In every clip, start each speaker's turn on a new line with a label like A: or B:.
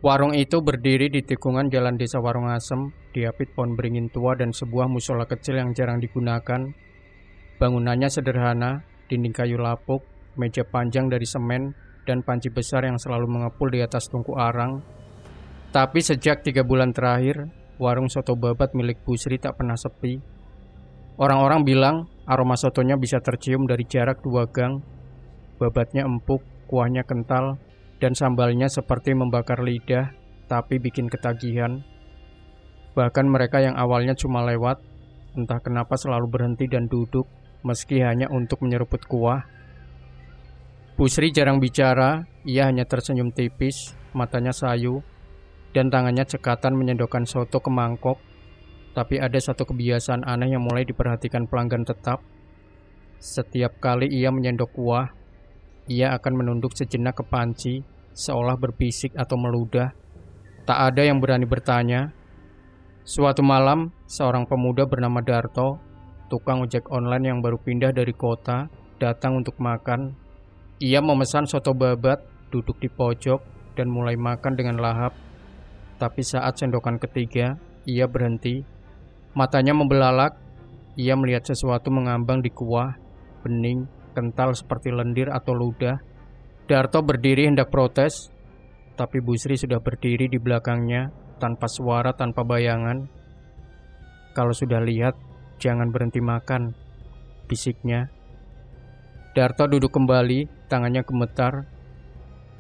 A: Warung itu berdiri di tikungan jalan desa Warungasem, diapit pohon beringin tua dan sebuah musola kecil yang jarang digunakan. Bangunannya sederhana, dinding kayu lapuk, meja panjang dari semen, dan panci besar yang selalu mengepul di atas tungku arang. Tapi sejak 3 bulan terakhir, warung soto babat milik Bu Sri tak pernah sepi. Orang-orang bilang aroma sotonya bisa tercium dari jarak 2 gang. Babatnya empuk, kuahnya kental, dan sambalnya seperti membakar lidah, tapi bikin ketagihan. Bahkan mereka yang awalnya cuma lewat, entah kenapa selalu berhenti dan duduk, meski hanya untuk menyeruput kuah. Bu Sri jarang bicara, ia hanya tersenyum tipis, matanya sayu, dan tangannya cekatan menyendokkan soto ke mangkok. Tapi ada satu kebiasaan aneh yang mulai diperhatikan pelanggan tetap. Setiap kali ia menyendok kuah, ia akan menunduk sejenak ke panci, seolah berbisik atau meludah. Tak ada yang berani bertanya. Suatu malam, seorang pemuda bernama Darto, tukang ojek online yang baru pindah dari kota, datang untuk makan. Ia memesan soto babat, duduk di pojok, dan mulai makan dengan lahap. Tapi saat sendokan ketiga, ia berhenti. Matanya membelalak. Ia melihat sesuatu mengambang di kuah, bening, kental seperti lendir atau ludah. Darto berdiri hendak protes, tapi Bu Sri sudah berdiri di belakangnya, tanpa suara, tanpa bayangan. "Kalau sudah lihat, jangan berhenti makan," bisiknya. Darto duduk kembali, tangannya gemetar,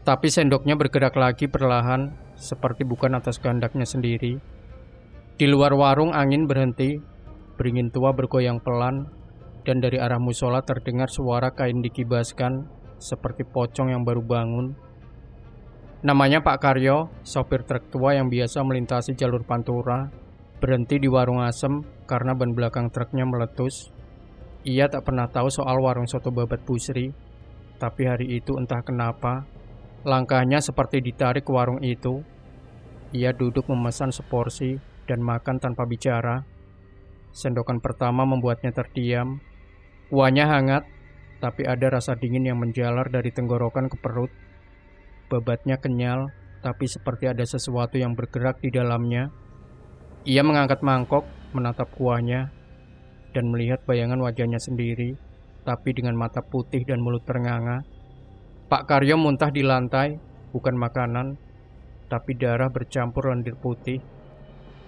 A: tapi sendoknya bergerak lagi perlahan, seperti bukan atas kehendaknya sendiri. Di luar warung angin berhenti, beringin tua bergoyang pelan, dan dari arah musola terdengar suara kain dikibaskan, seperti pocong yang baru bangun. Namanya Pak Karyo, sopir truk tua yang biasa melintasi jalur Pantura, berhenti di Warungasem karena ban belakang truknya meletus. Ia tak pernah tahu soal warung soto babat Bu Sri, tapi hari itu entah kenapa, langkahnya seperti ditarik ke warung itu. Ia duduk memesan seporsi dan makan tanpa bicara. Sendokan pertama membuatnya terdiam. Kuahnya hangat, tapi ada rasa dingin yang menjalar dari tenggorokan ke perut. Babatnya kenyal, tapi seperti ada sesuatu yang bergerak di dalamnya. Ia mengangkat mangkok, menatap kuahnya, dan melihat bayangan wajahnya sendiri, tapi dengan mata putih dan mulut ternganga. Pak Karyo muntah di lantai, bukan makanan, tapi darah bercampur lendir putih.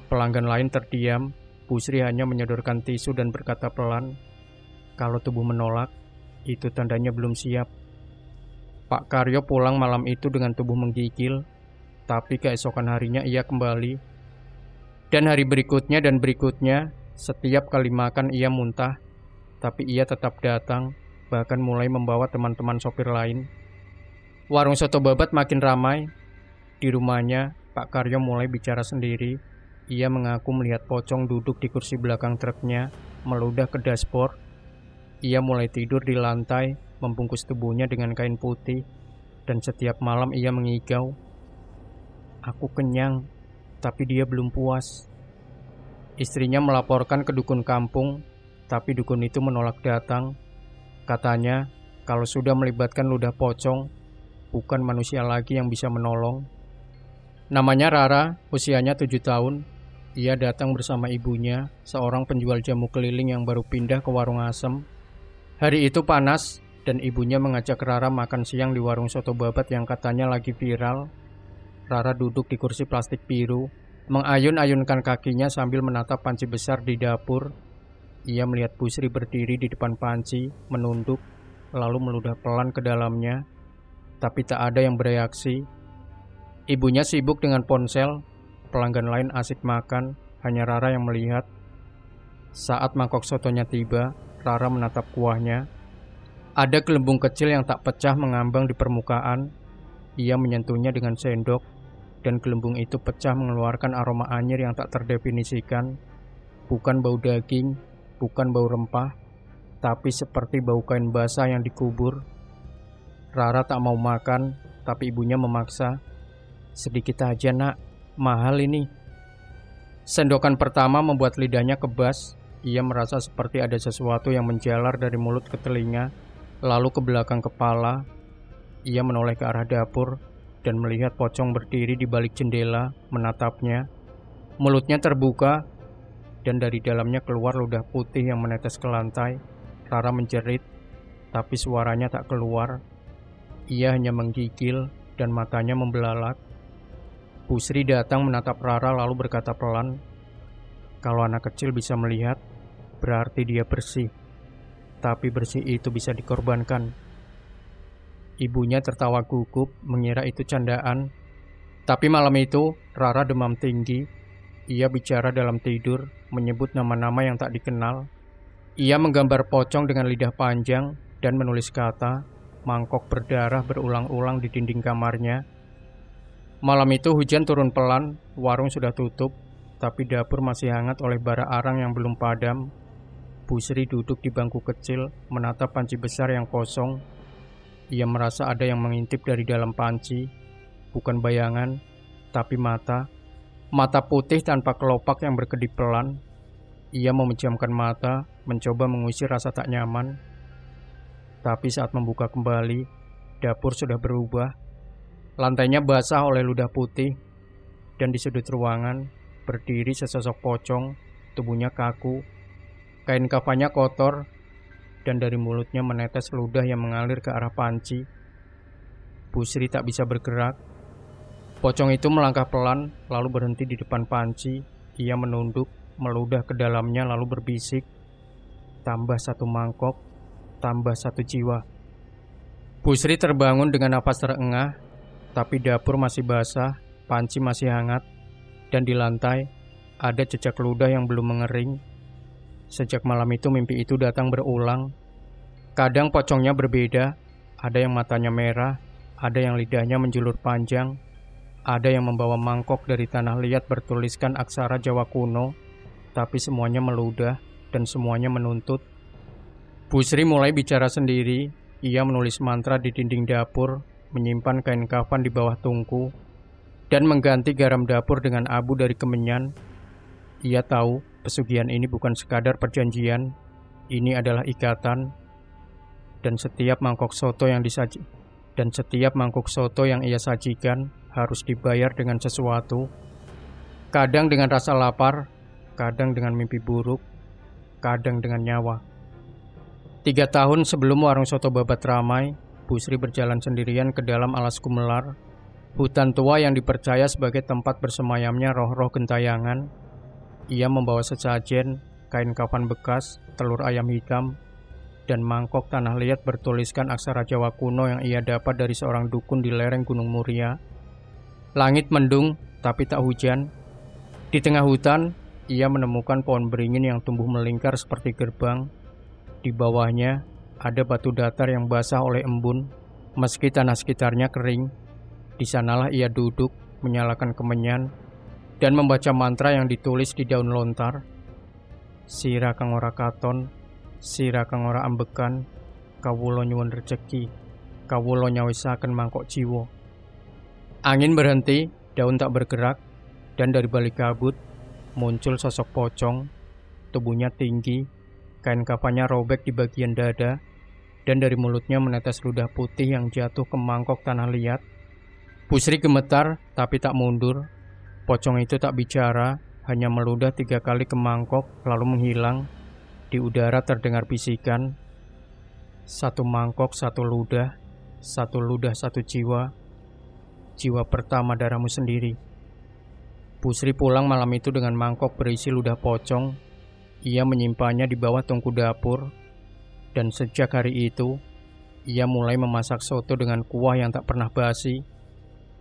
A: Pelanggan lain terdiam. Bu Sri hanya menyodorkan tisu dan berkata pelan, "Kalau tubuh menolak, itu tandanya belum siap." Pak Karyo pulang malam itu dengan tubuh menggigil, tapi keesokan harinya ia kembali. Dan hari berikutnya dan berikutnya, setiap kali makan ia muntah, tapi ia tetap datang, bahkan mulai membawa teman-teman sopir lain. Warung soto babat makin ramai. Di rumahnya, Pak Karyo mulai bicara sendiri. Ia mengaku melihat pocong duduk di kursi belakang truknya, meludah ke dashboard. Ia mulai tidur di lantai, membungkus tubuhnya dengan kain putih, dan setiap malam ia mengigau, "Aku kenyang," tapi dia belum puas. Istrinya melaporkan ke dukun kampung, tapi dukun itu menolak datang. Katanya, kalau sudah melibatkan ludah pocong, bukan manusia lagi yang bisa menolong. Namanya Rara, usianya 7 tahun. Ia datang bersama ibunya, seorang penjual jamu keliling yang baru pindah ke Warungasem. Hari itu panas, dan ibunya mengajak Rara makan siang di warung soto babat yang katanya lagi viral. Rara duduk di kursi plastik biru, mengayun-ayunkan kakinya sambil menatap panci besar di dapur. Ia melihat Bu Sri berdiri di depan panci, menunduk, lalu meludah pelan ke dalamnya, tapi tak ada yang bereaksi. Ibunya sibuk dengan ponsel, pelanggan lain asik makan, hanya Rara yang melihat. Saat mangkok sotonya tiba, Rara menatap kuahnya. Ada gelembung kecil yang tak pecah mengambang di permukaan. Ia menyentuhnya dengan sendok, dan gelembung itu pecah mengeluarkan aroma anyir yang tak terdefinisikan. Bukan bau daging, bukan bau rempah, tapi seperti bau kain basah yang dikubur. Rara tak mau makan, tapi ibunya memaksa. "Sedikit aja nak, mahal ini." Sendokan pertama membuat lidahnya kebas. Ia merasa seperti ada sesuatu yang menjalar dari mulut ke telinga, lalu ke belakang kepala. Ia menoleh ke arah dapur. dan melihat pocong berdiri di balik jendela menatapnya. Mulutnya terbuka dan dari dalamnya keluar ludah putih yang menetes ke lantai. Rara menjerit, tapi suaranya tak keluar. Ia hanya menggigil dan matanya membelalak. Bu Sri datang menatap Rara lalu berkata pelan, "Kalau anak kecil bisa melihat, berarti dia bersih. Tapi bersih itu bisa dikorbankan." Ibunya tertawa gugup mengira itu candaan. Tapi malam itu Rara demam tinggi. Ia bicara dalam tidur, menyebut nama-nama yang tak dikenal. Ia menggambar pocong dengan lidah panjang dan menulis kata mangkok berdarah berulang-ulang di dinding kamarnya. Malam itu hujan turun pelan, warung sudah tutup, tapi dapur masih hangat oleh bara arang yang belum padam. Bu Sri duduk di bangku kecil, menatap panci besar yang kosong. Ia merasa ada yang mengintip dari dalam panci, bukan bayangan, tapi mata. Mata putih tanpa kelopak yang berkedip pelan. Ia memejamkan mata, mencoba mengusir rasa tak nyaman. Tapi saat membuka kembali, dapur sudah berubah. Lantainya basah oleh ludah putih, dan di sudut ruangan berdiri sesosok pocong, tubuhnya kaku. Kain kafannya kotor, dan dari mulutnya menetes ludah yang mengalir ke arah panci. Bu Sri tak bisa bergerak. Pocong itu melangkah pelan, lalu berhenti di depan panci. Ia menunduk, meludah ke dalamnya lalu berbisik, "Tambah satu mangkok, tambah satu jiwa." Bu Sri terbangun dengan napas terengah, tapi dapur masih basah, panci masih hangat, dan di lantai ada jejak ludah yang belum mengering. Sejak malam itu mimpi itu datang berulang. Kadang pocongnya berbeda, ada yang matanya merah, ada yang lidahnya menjulur panjang, ada yang membawa mangkok dari tanah liat bertuliskan aksara Jawa kuno, tapi semuanya meludah dan semuanya menuntut. Bu Sri mulai bicara sendiri. Ia menulis mantra di dinding dapur, menyimpan kain kafan di bawah tungku, dan mengganti garam dapur dengan abu dari kemenyan. Ia tahu pesugihan ini bukan sekadar perjanjian, ini adalah ikatan. Dan setiap mangkok soto yang ia sajikan harus dibayar dengan sesuatu. Kadang dengan rasa lapar, kadang dengan mimpi buruk, kadang dengan nyawa. 3 tahun sebelum warung soto babat ramai, Bu Sri berjalan sendirian ke dalam alas Gumelar, hutan tua yang dipercaya sebagai tempat bersemayamnya roh-roh gentayangan. Ia membawa sesajen, kain kafan bekas, telur ayam hitam, dan mangkok tanah liat bertuliskan aksara Jawa kuno yang ia dapat dari seorang dukun di lereng Gunung Muria. Langit mendung, tapi tak hujan. Di tengah hutan, ia menemukan pohon beringin yang tumbuh melingkar seperti gerbang. Di bawahnya, ada batu datar yang basah oleh embun. Meski tanah sekitarnya kering, di sanalah ia duduk, menyalakan kemenyan, dan membaca mantra yang ditulis di daun lontar. Sira kang ora katon, sira kang ora ambekan, kawula nyuwun rejeki, kawula nyawisaken mangkok jiwa. Angin berhenti, daun tak bergerak, dan dari balik kabut muncul sosok pocong. Tubuhnya tinggi, kain kafannya robek di bagian dada, dan dari mulutnya menetes ludah putih yang jatuh ke mangkok tanah liat. Bu Sri gemetar, tapi tak mundur. Pocong itu tak bicara, hanya meludah 3 kali ke mangkok, lalu menghilang. Di udara terdengar bisikan, "Satu mangkok, satu ludah, satu jiwa. Jiwa pertama darahmu sendiri." Bu Sri pulang malam itu dengan mangkok berisi ludah pocong. Ia menyimpannya di bawah tungku dapur. Dan sejak hari itu, ia mulai memasak soto dengan kuah yang tak pernah basi,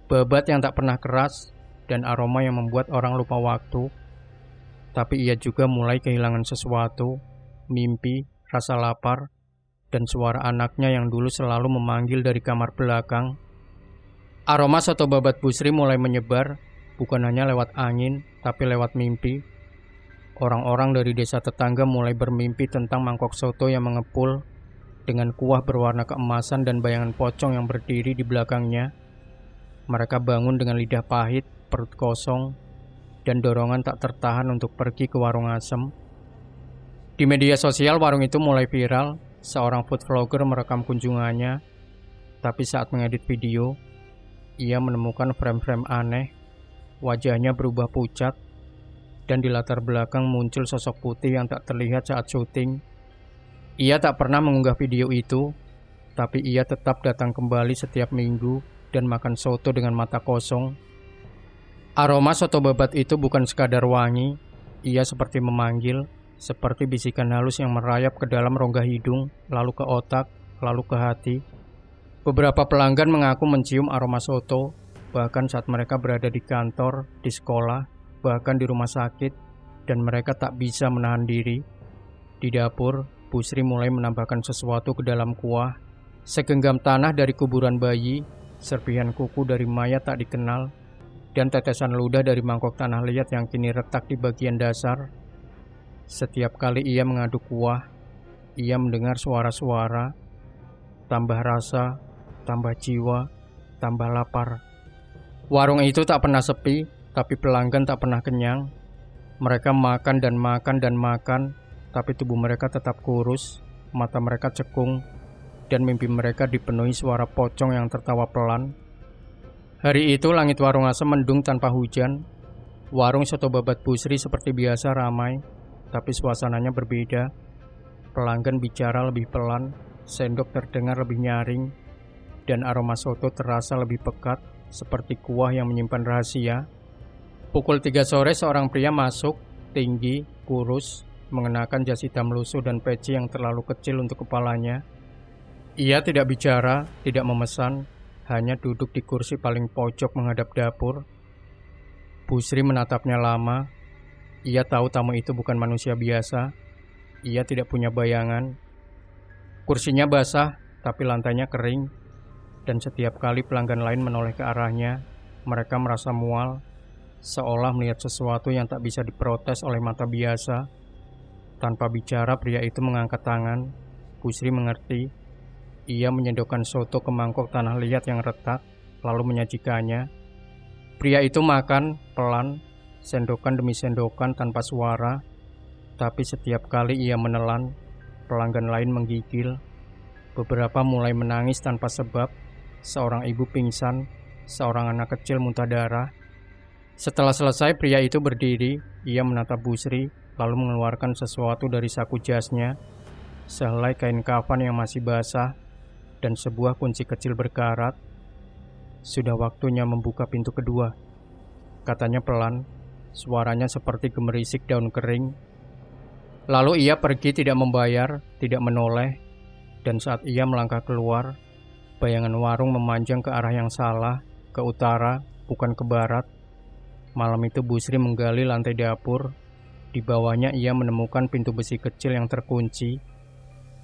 A: babat yang tak pernah keras, dan aroma yang membuat orang lupa waktu. Tapi ia juga mulai kehilangan sesuatu, mimpi, rasa lapar, dan suara anaknya yang dulu selalu memanggil dari kamar belakang. Aroma soto babat Bu Sri mulai menyebar, bukan hanya lewat angin, tapi lewat mimpi. Orang-orang dari desa tetangga mulai bermimpi tentang mangkok soto yang mengepul, dengan kuah berwarna keemasan dan bayangan pocong yang berdiri di belakangnya. Mereka bangun dengan lidah pahit, perut kosong, dan dorongan tak tertahan untuk pergi ke warung asem. Di media sosial warung itu mulai viral. Seorang food vlogger merekam kunjungannya, tapi saat mengedit video, ia menemukan frame-frame aneh, wajahnya berubah pucat, dan di latar belakang muncul sosok putih yang tak terlihat saat syuting. Ia tak pernah mengunggah video itu, tapi ia tetap datang kembali setiap minggu dan makan soto dengan mata kosong. Aroma soto babat itu bukan sekadar wangi, ia seperti memanggil, seperti bisikan halus yang merayap ke dalam rongga hidung, lalu ke otak, lalu ke hati. Beberapa pelanggan mengaku mencium aroma soto, bahkan saat mereka berada di kantor, di sekolah, bahkan di rumah sakit, dan mereka tak bisa menahan diri. Di dapur, Bu Sri mulai menambahkan sesuatu ke dalam kuah, segenggam tanah dari kuburan bayi, serpihan kuku dari mayat tak dikenal, dan tetesan ludah dari mangkok tanah liat yang kini retak di bagian dasar. Setiap kali ia mengaduk kuah, ia mendengar suara-suara, tambah rasa, tambah jiwa, tambah lapar. Warung itu tak pernah sepi, tapi pelanggan tak pernah kenyang. Mereka makan dan makan dan makan, tapi tubuh mereka tetap kurus, mata mereka cekung, dan mimpi mereka dipenuhi suara pocong yang tertawa pelan. Hari itu langit warung asem mendung tanpa hujan. Warung soto babat Bu Sri seperti biasa ramai, tapi suasananya berbeda. Pelanggan bicara lebih pelan, sendok terdengar lebih nyaring, dan aroma soto terasa lebih pekat, seperti kuah yang menyimpan rahasia. Pukul 3 sore seorang pria masuk, tinggi, kurus, mengenakan jas hitam lusuh dan peci yang terlalu kecil untuk kepalanya. Ia tidak bicara, tidak memesan, hanya duduk di kursi paling pojok menghadap dapur. Bu Sri menatapnya lama. Ia tahu tamu itu bukan manusia biasa. Ia tidak punya bayangan. Kursinya basah, tapi lantainya kering. Dan setiap kali pelanggan lain menoleh ke arahnya, mereka merasa mual, seolah melihat sesuatu yang tak bisa diprotes oleh mata biasa. Tanpa bicara, pria itu mengangkat tangan. Bu Sri mengerti. Ia menyendokkan soto ke mangkok tanah liat yang retak, lalu menyajikannya. Pria itu makan, pelan, sendokan demi sendokan tanpa suara, tapi setiap kali ia menelan, pelanggan lain menggigil. Beberapa mulai menangis tanpa sebab, seorang ibu pingsan, seorang anak kecil muntah darah. Setelah selesai, pria itu berdiri, ia menatap Bu Sri, lalu mengeluarkan sesuatu dari saku jasnya, sehelai kain kafan yang masih basah, dan sebuah kunci kecil berkarat. Sudah waktunya membuka pintu kedua, katanya pelan. Suaranya seperti gemerisik daun kering. Lalu ia pergi tidak membayar, tidak menoleh, dan saat ia melangkah keluar, bayangan warung memanjang ke arah yang salah, ke utara, bukan ke barat. Malam itu Bu Sri menggali lantai dapur. Di bawahnya ia menemukan pintu besi kecil yang terkunci.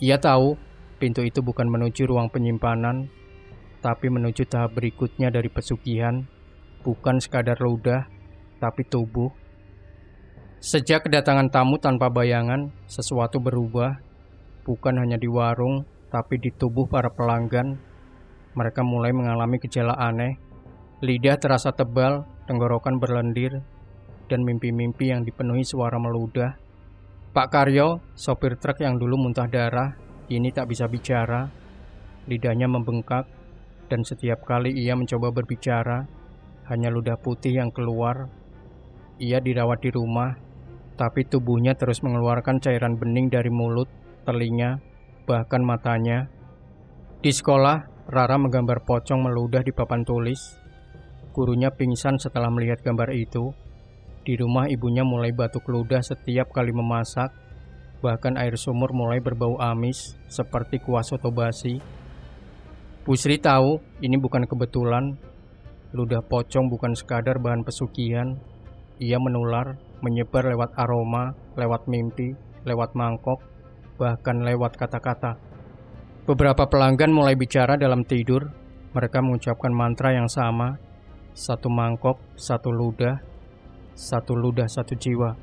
A: Ia tahu pintu itu bukan menuju ruang penyimpanan, tapi menuju tahap berikutnya dari pesugihan, bukan sekadar ludah, tapi tubuh. Sejak kedatangan tamu tanpa bayangan, sesuatu berubah, bukan hanya di warung, tapi di tubuh para pelanggan. Mereka mulai mengalami gejala aneh. Lidah terasa tebal, tenggorokan berlendir, dan mimpi-mimpi yang dipenuhi suara meludah. Pak Karyo, sopir truk yang dulu muntah darah, kini tak bisa bicara. Lidahnya membengkak, dan setiap kali ia mencoba berbicara, hanya ludah putih yang keluar. Ia dirawat di rumah, tapi tubuhnya terus mengeluarkan cairan bening dari mulut, telinga, bahkan matanya. Di sekolah, Rara menggambar pocong meludah di papan tulis. Gurunya pingsan setelah melihat gambar itu. Di rumah ibunya mulai batuk ludah setiap kali memasak, bahkan air sumur mulai berbau amis seperti kuah soto basi. Bu Sri tahu ini bukan kebetulan. Ludah pocong bukan sekadar bahan pesugihan. Ia menular, menyebar lewat aroma, lewat mimpi, lewat mangkok, bahkan lewat kata-kata. Beberapa pelanggan mulai bicara dalam tidur. Mereka mengucapkan mantra yang sama. Satu mangkok, satu ludah, satu jiwa.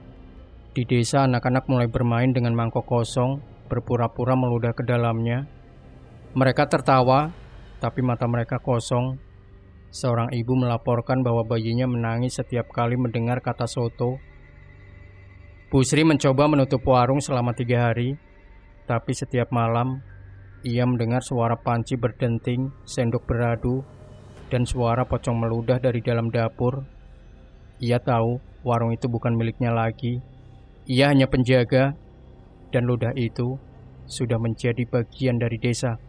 A: Di desa, anak-anak mulai bermain dengan mangkok kosong, berpura-pura meludah ke dalamnya. Mereka tertawa, tapi mata mereka kosong. Seorang ibu melaporkan bahwa bayinya menangis setiap kali mendengar kata soto. Bu Sri mencoba menutup warung selama 3 hari, tapi setiap malam ia mendengar suara panci berdenting, sendok beradu, dan suara pocong meludah dari dalam dapur. Ia tahu warung itu bukan miliknya lagi. Ia hanya penjaga, dan ludah itu sudah menjadi bagian dari desa.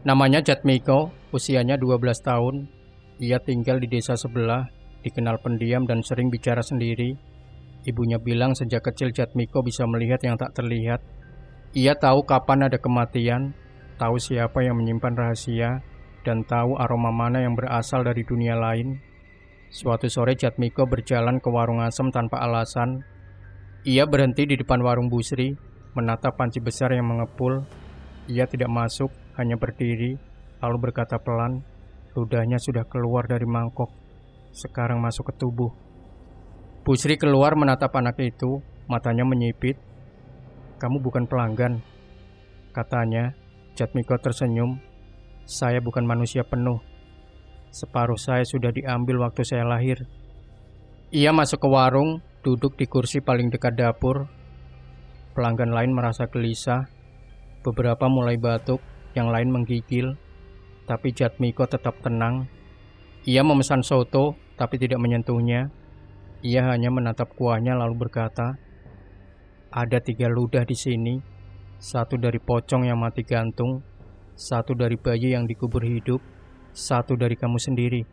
A: Namanya Jatmiko, usianya 12 tahun. Ia tinggal di desa sebelah, dikenal pendiam dan sering bicara sendiri. Ibunya bilang sejak kecil Jatmiko bisa melihat yang tak terlihat. Ia tahu kapan ada kematian, tahu siapa yang menyimpan rahasia, dan tahu aroma mana yang berasal dari dunia lain. Suatu sore Jatmiko berjalan ke warung asem tanpa alasan. Ia berhenti di depan warung Busri, menatap panci besar yang mengepul. Ia tidak masuk, hanya berdiri, lalu berkata pelan, ludahnya sudah keluar dari mangkok, sekarang masuk ke tubuh. Busri keluar menatap anak itu, matanya menyipit. Kamu bukan pelanggan, katanya. Jatmiko tersenyum. Saya bukan manusia penuh. Separuh saya sudah diambil waktu saya lahir. Ia masuk ke warung, duduk di kursi paling dekat dapur. Pelanggan lain merasa gelisah. Beberapa mulai batuk, yang lain menggigil. Tapi Jatmiko tetap tenang. Ia memesan soto, tapi tidak menyentuhnya. Ia hanya menatap kuahnya lalu berkata, ada 3 ludah di sini. 1 dari pocong yang mati gantung, 1 dari bayi yang dikubur hidup, 1 dari kamu sendiri.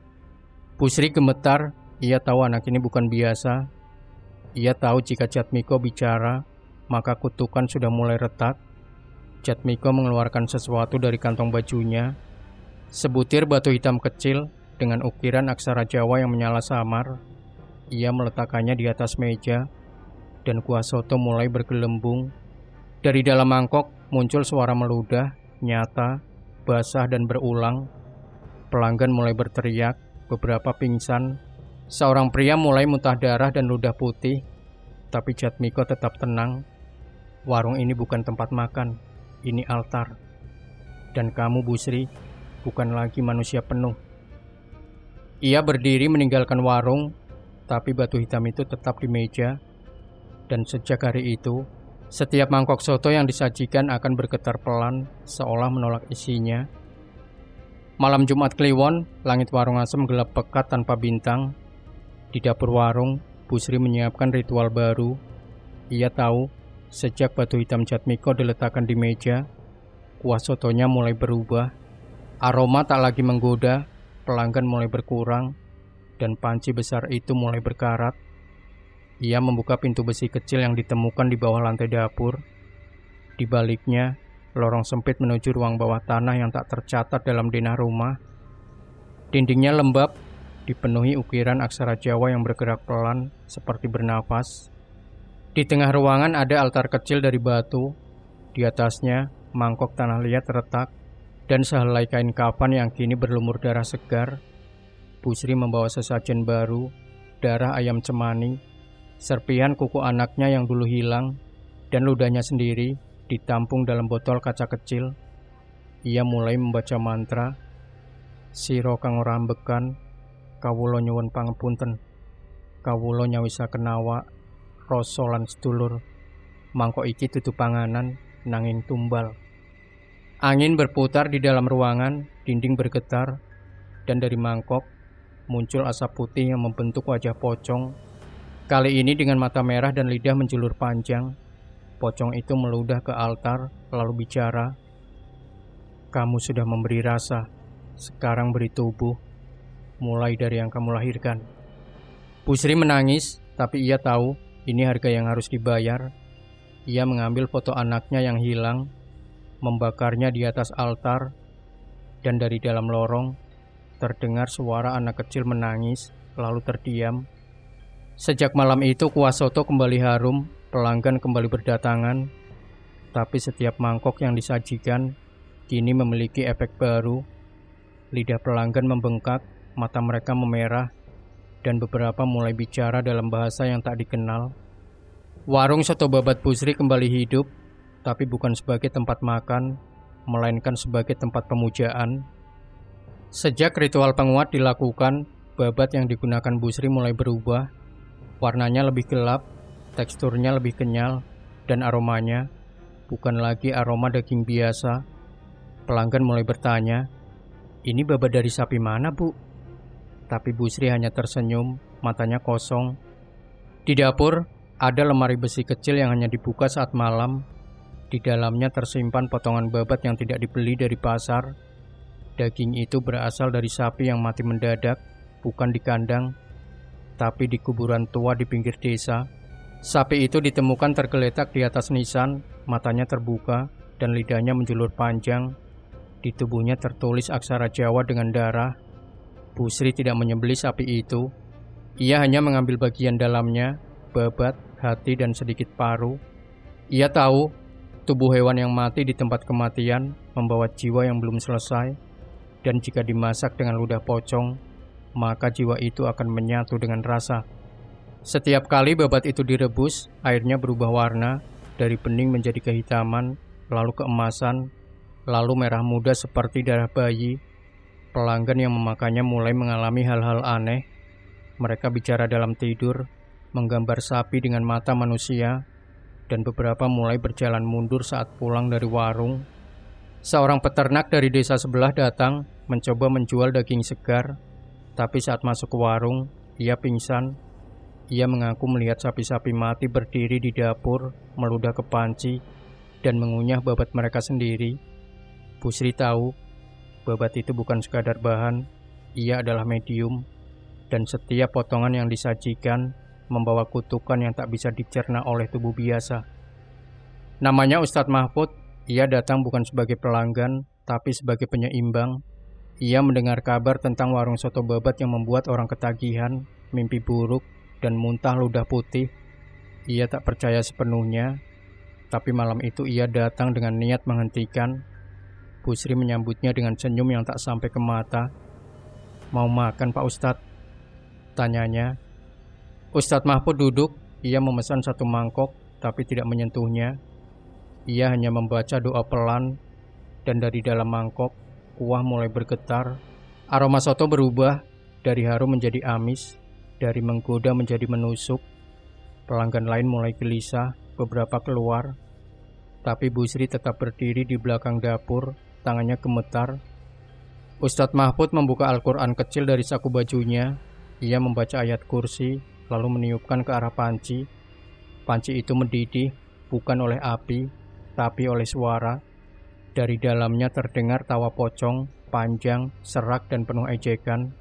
A: Busri gemetar. Ia tahu anak ini bukan biasa. Ia tahu jika Jatmiko bicara, maka kutukan sudah mulai retak. Jatmiko mengeluarkan sesuatu dari kantong bajunya. Sebutir batu hitam kecil dengan ukiran aksara Jawa yang menyala samar. Ia meletakkannya di atas meja, dan kuah soto mulai bergelembung. Dari dalam mangkok muncul suara meludah, nyata, basah dan berulang. Pelanggan mulai berteriak, beberapa pingsan. Seorang pria mulai muntah darah dan ludah putih. Tapi Jatmiko tetap tenang. Warung ini bukan tempat makan, ini altar. Dan kamu, Busri, bukan lagi manusia penuh. Ia berdiri meninggalkan warung, tapi batu hitam itu tetap di meja. Dan sejak hari itu, setiap mangkok soto yang disajikan akan bergetar pelan, seolah menolak isinya. Malam Jumat Kliwon, langit warung asem gelap pekat tanpa bintang. Di dapur warung, Busri menyiapkan ritual baru. Ia tahu, sejak batu hitam Jatmiko diletakkan di meja, kuah sotonya mulai berubah. Aroma tak lagi menggoda, pelanggan mulai berkurang, dan panci besar itu mulai berkarat. Ia membuka pintu besi kecil yang ditemukan di bawah lantai dapur. Di baliknya, lorong sempit menuju ruang bawah tanah yang tak tercatat dalam denah rumah. Dindingnya lembab, dipenuhi ukiran aksara Jawa yang bergerak pelan seperti bernapas. Di tengah ruangan ada altar kecil dari batu. Di atasnya, mangkok tanah liat terletak, dan sehelai kain kafan yang kini berlumur darah segar. Busri membawa sesajen baru, darah ayam cemani, serpihan kuku anaknya yang dulu hilang, dan ludahnya sendiri ditampung dalam botol kaca kecil. Ia mulai membaca mantra, Siro kang ora ambekan, kawula nyuwun pangapunten. Kawula nyawisaken awak, rasa lan sedulur. Mangkok iki dudu panganan, nanging tumbal. Angin berputar di dalam ruangan, dinding bergetar, dan dari mangkok muncul asap putih yang membentuk wajah pocong. Kali ini dengan mata merah dan lidah menjulur panjang. Pocong itu meludah ke altar, lalu bicara, kamu sudah memberi rasa, sekarang beri tubuh. Mulai dari yang kamu lahirkan. Busri menangis, tapi ia tahu ini harga yang harus dibayar. Ia mengambil foto anaknya yang hilang, membakarnya di atas altar, dan dari dalam lorong terdengar suara anak kecil menangis, lalu terdiam. Sejak malam itu kuah soto kembali harum, pelanggan kembali berdatangan, tapi setiap mangkok yang disajikan kini memiliki efek baru. Lidah pelanggan membengkak, mata mereka memerah, dan beberapa mulai bicara dalam bahasa yang tak dikenal. Warung soto babat Busri kembali hidup, tapi bukan sebagai tempat makan, melainkan sebagai tempat pemujaan. Sejak ritual penguat dilakukan, babat yang digunakan Busri mulai berubah. Warnanya lebih gelap, teksturnya lebih kenyal, dan aromanya bukan lagi aroma daging biasa. Pelanggan mulai bertanya, "Ini babat dari sapi mana, Bu?" Tapi Bu Sri hanya tersenyum, matanya kosong. Di dapur, ada lemari besi kecil yang hanya dibuka saat malam. Di dalamnya tersimpan potongan babat yang tidak dibeli dari pasar. Daging itu berasal dari sapi yang mati mendadak, bukan di kandang, tapi di kuburan tua di pinggir desa. Sapi itu ditemukan tergeletak di atas nisan, matanya terbuka dan lidahnya menjulur panjang. Di tubuhnya tertulis aksara Jawa dengan darah. Bu Sri tidak menyembelih sapi itu. Ia hanya mengambil bagian dalamnya, babat, hati, dan sedikit paru. Ia tahu tubuh hewan yang mati di tempat kematian membawa jiwa yang belum selesai, dan jika dimasak dengan ludah pocong, maka jiwa itu akan menyatu dengan rasa. Setiap kali babat itu direbus, airnya berubah warna, dari bening menjadi kehitaman, lalu keemasan, lalu merah muda seperti darah bayi. Pelanggan yang memakannya mulai mengalami hal-hal aneh. Mereka bicara dalam tidur, menggambar sapi dengan mata manusia, dan beberapa mulai berjalan mundur saat pulang dari warung. Seorang peternak dari desa sebelah datang mencoba menjual daging segar, tapi saat masuk ke warung, ia pingsan. Ia mengaku melihat sapi-sapi mati berdiri di dapur, meludah ke panci, dan mengunyah babat mereka sendiri. Bu Sri tahu, babat itu bukan sekadar bahan, ia adalah medium, dan setiap potongan yang disajikan membawa kutukan yang tak bisa dicerna oleh tubuh biasa. Namanya Ustadz Mahfud, ia datang bukan sebagai pelanggan, tapi sebagai penyeimbang. Ia mendengar kabar tentang warung soto babat yang membuat orang ketagihan, mimpi buruk, dan muntah ludah putih. Ia tak percaya sepenuhnya, tapi malam itu ia datang dengan niat menghentikan. Bu Sri menyambutnya dengan senyum yang tak sampai ke mata. "Mau makan, Pak Ustadz?" tanyanya. Ustadz Mahfud duduk, ia memesan satu mangkok, tapi tidak menyentuhnya. Ia hanya membaca doa pelan, dan dari dalam mangkok, kuah mulai bergetar. Aroma soto berubah, dari harum menjadi amis, dari menggoda menjadi menusuk. Pelanggan lain mulai gelisah, beberapa keluar. Tapi Bu Sri tetap berdiri di belakang dapur, tangannya gemetar. Ustadz Mahfud membuka Al-Quran kecil dari saku bajunya. Ia membaca ayat kursi, lalu meniupkan ke arah panci. Panci itu mendidih, bukan oleh api, tapi oleh suara. Dari dalamnya terdengar tawa pocong, panjang, serak, dan penuh ejekan.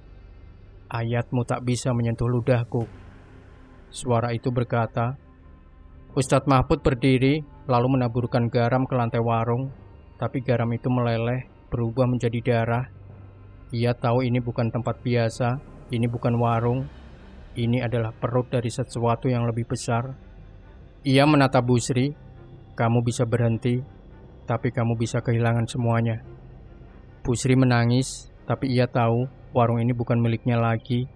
A: "Ayatmu tak bisa menyentuh ludahku," suara itu berkata. Ustadz Mahfud berdiri, lalu menaburkan garam ke lantai warung. Tapi garam itu meleleh, berubah menjadi darah. Ia tahu ini bukan tempat biasa, ini bukan warung. Ini adalah perut dari sesuatu yang lebih besar. Ia menatap Bu Sri. "Kamu bisa berhenti, tapi kamu bisa kehilangan semuanya." Bu Sri menangis, tapi ia tahu warung ini bukan miliknya lagi.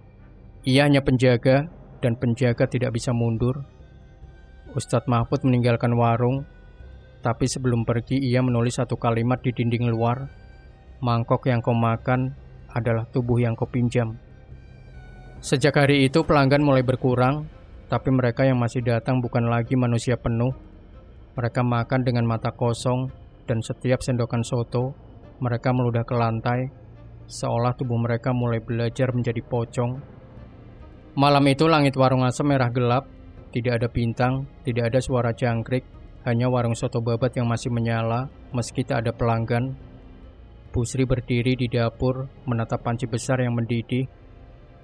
A: Ia hanya penjaga, dan penjaga tidak bisa mundur. Ustadz Mahfud meninggalkan warung, tapi sebelum pergi ia menulis satu kalimat di dinding luar. "Mangkok yang kau makan adalah tubuh yang kau pinjam." Sejak hari itu pelanggan mulai berkurang, tapi mereka yang masih datang bukan lagi manusia penuh. Mereka makan dengan mata kosong, dan setiap sendokan soto, mereka meludah ke lantai, seolah tubuh mereka mulai belajar menjadi pocong. Malam itu langit warung asem merah gelap, tidak ada bintang, tidak ada suara jangkrik, hanya warung soto babat yang masih menyala meski tak ada pelanggan. Bu Sri berdiri di dapur menatap panci besar yang mendidih,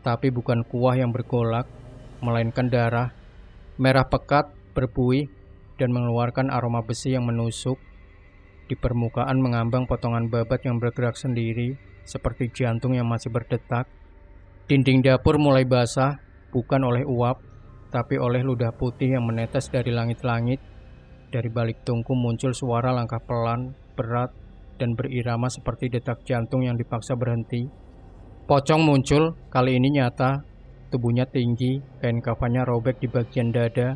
A: tapi bukan kuah yang bergolak, melainkan darah, merah pekat, berbuih, dan mengeluarkan aroma besi yang menusuk. Di permukaan mengambang potongan babat yang bergerak sendiri, seperti jantung yang masih berdetak. Dinding dapur mulai basah, bukan oleh uap, tapi oleh ludah putih yang menetes dari langit-langit. Dari balik tungku muncul suara langkah pelan, berat, dan berirama seperti detak jantung yang dipaksa berhenti. Pocong muncul, kali ini nyata. Tubuhnya tinggi, kain kafannya robek di bagian dada.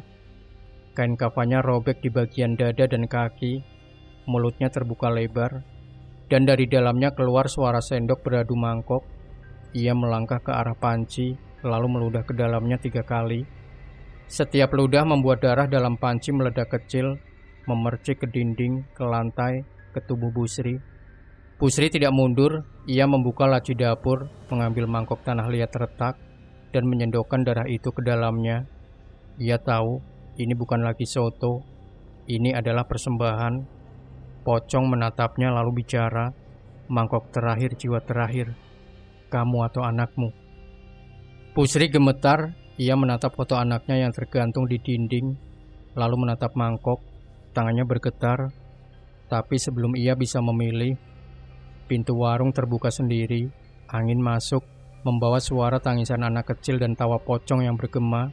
A: Kain kafannya robek di bagian dada dan kaki. Mulutnya terbuka lebar, dan dari dalamnya keluar suara sendok beradu mangkok. Ia melangkah ke arah panci, lalu meludah ke dalamnya 3 kali. Setiap ludah membuat darah dalam panci meledak kecil, memercik ke dinding, ke lantai, ke tubuh Bu Sri. Pusri tidak mundur, ia membuka laci dapur, mengambil mangkok tanah liat retak, dan menyendokkan darah itu ke dalamnya. Ia tahu, ini bukan lagi soto, ini adalah persembahan. Pocong menatapnya lalu bicara, "Mangkok terakhir, jiwa terakhir, kamu atau anakmu?" Pusri gemetar, ia menatap foto anaknya yang tergantung di dinding, lalu menatap mangkok, tangannya bergetar. Tapi sebelum ia bisa memilih, pintu warung terbuka sendiri, angin masuk, membawa suara tangisan anak kecil dan tawa pocong yang bergema.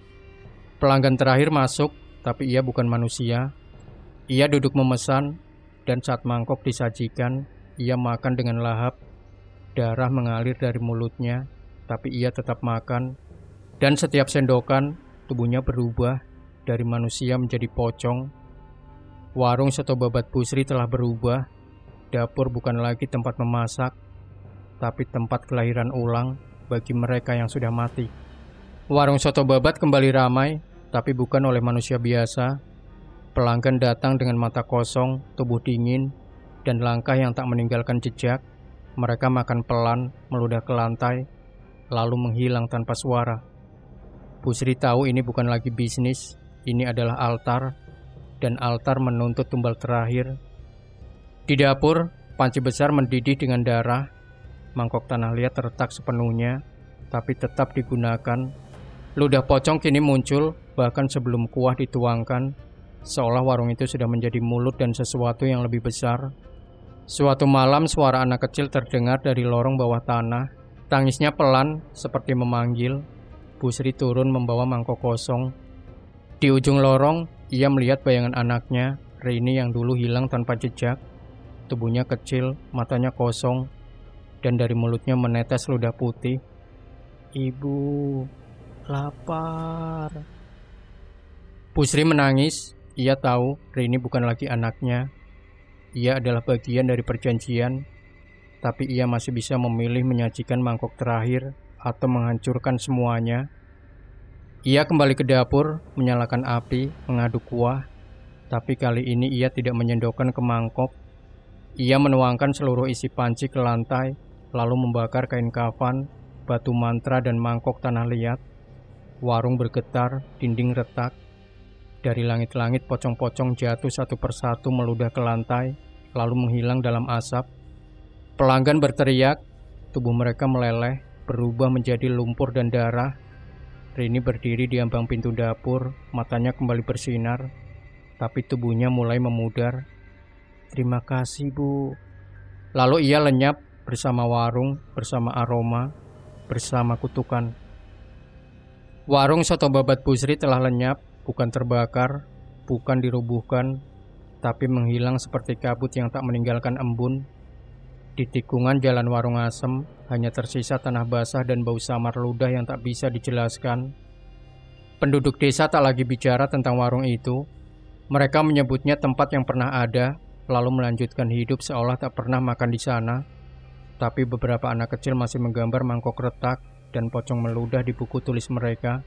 A: Pelanggan terakhir masuk, tapi ia bukan manusia. Ia duduk memesan, dan saat mangkok disajikan, ia makan dengan lahap. Darah mengalir dari mulutnya, tapi ia tetap makan. Dan setiap sendokan, tubuhnya berubah dari manusia menjadi pocong. Warung soto babat Pusri telah berubah. Dapur bukan lagi tempat memasak, tapi tempat kelahiran ulang bagi mereka yang sudah mati. Warung soto babat kembali ramai, tapi bukan oleh manusia biasa. Pelanggan datang dengan mata kosong, tubuh dingin, dan langkah yang tak meninggalkan jejak. Mereka makan pelan, meludah ke lantai, lalu menghilang tanpa suara. Pusri tahu ini bukan lagi bisnis, ini adalah altar, dan altar menuntut tumbal terakhir. Di dapur, panci besar mendidih dengan darah. Mangkok tanah liat terletak sepenuhnya, tapi tetap digunakan. Ludah pocong kini muncul, bahkan sebelum kuah dituangkan, seolah warung itu sudah menjadi mulut dan sesuatu yang lebih besar. Suatu malam, suara anak kecil terdengar dari lorong bawah tanah. Tangisnya pelan, seperti memanggil. Pusri turun membawa mangkok kosong. Di ujung lorong, ia melihat bayangan anaknya, Rini yang dulu hilang tanpa jejak. Tubuhnya kecil, matanya kosong, dan dari mulutnya menetes ludah putih. "Ibu, lapar." Pusri menangis. Ia tahu Rini bukan lagi anaknya. Ia adalah bagian dari perjanjian, tapi ia masih bisa memilih menyajikan mangkok terakhir atau menghancurkan semuanya. Ia kembali ke dapur, menyalakan api, mengaduk kuah, tapi kali ini ia tidak menyendokkan ke mangkok. Ia menuangkan seluruh isi panci ke lantai, lalu membakar kain kafan, batu mantra, dan mangkok tanah liat. Warung bergetar, dinding retak. Dari langit-langit pocong-pocong jatuh satu persatu meludah ke lantai, lalu menghilang dalam asap. Pelanggan berteriak, tubuh mereka meleleh, berubah menjadi lumpur dan darah. Rini berdiri di ambang pintu dapur, matanya kembali bersinar, tapi tubuhnya mulai memudar. "Terima kasih, Bu." Lalu ia lenyap bersama warung, bersama aroma, bersama kutukan. Warung soto babat Pusri telah lenyap, bukan terbakar, bukan dirubuhkan, tapi menghilang seperti kabut yang tak meninggalkan embun. Di tikungan jalan Warung Asem, hanya tersisa tanah basah dan bau samar ludah yang tak bisa dijelaskan. Penduduk desa tak lagi bicara tentang warung itu. Mereka menyebutnya tempat yang pernah ada, lalu melanjutkan hidup seolah tak pernah makan di sana. Tapi beberapa anak kecil masih menggambar mangkok retak dan pocong meludah di buku tulis mereka.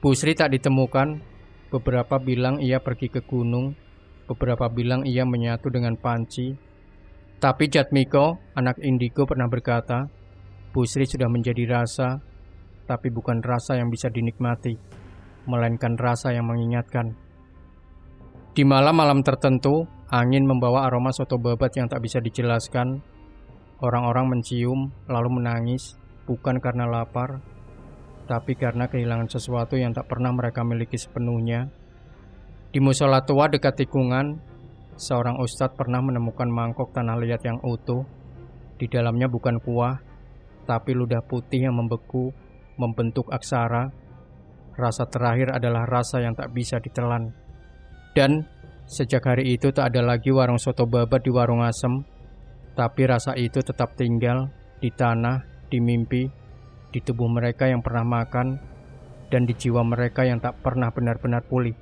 A: Pusri tak ditemukan. Beberapa bilang ia pergi ke gunung, beberapa bilang ia menyatu dengan panci. Tapi Jatmiko, anak indigo, pernah berkata, Pusri sudah menjadi rasa, tapi bukan rasa yang bisa dinikmati, melainkan rasa yang mengingatkan. Di malam-malam tertentu, angin membawa aroma soto babat yang tak bisa dijelaskan. Orang-orang mencium, lalu menangis, bukan karena lapar, tapi karena kehilangan sesuatu yang tak pernah mereka miliki sepenuhnya. Di musola tua dekat tikungan, seorang ustadz pernah menemukan mangkok tanah liat yang utuh. Di dalamnya bukan kuah, tapi ludah putih yang membeku, membentuk aksara. Rasa terakhir adalah rasa yang tak bisa ditelan. Dan sejak hari itu tak ada lagi warung soto babat di Warung Asem, tapi rasa itu tetap tinggal di tanah, di mimpi, di tubuh mereka yang pernah makan, dan di jiwa mereka yang tak pernah benar-benar pulih.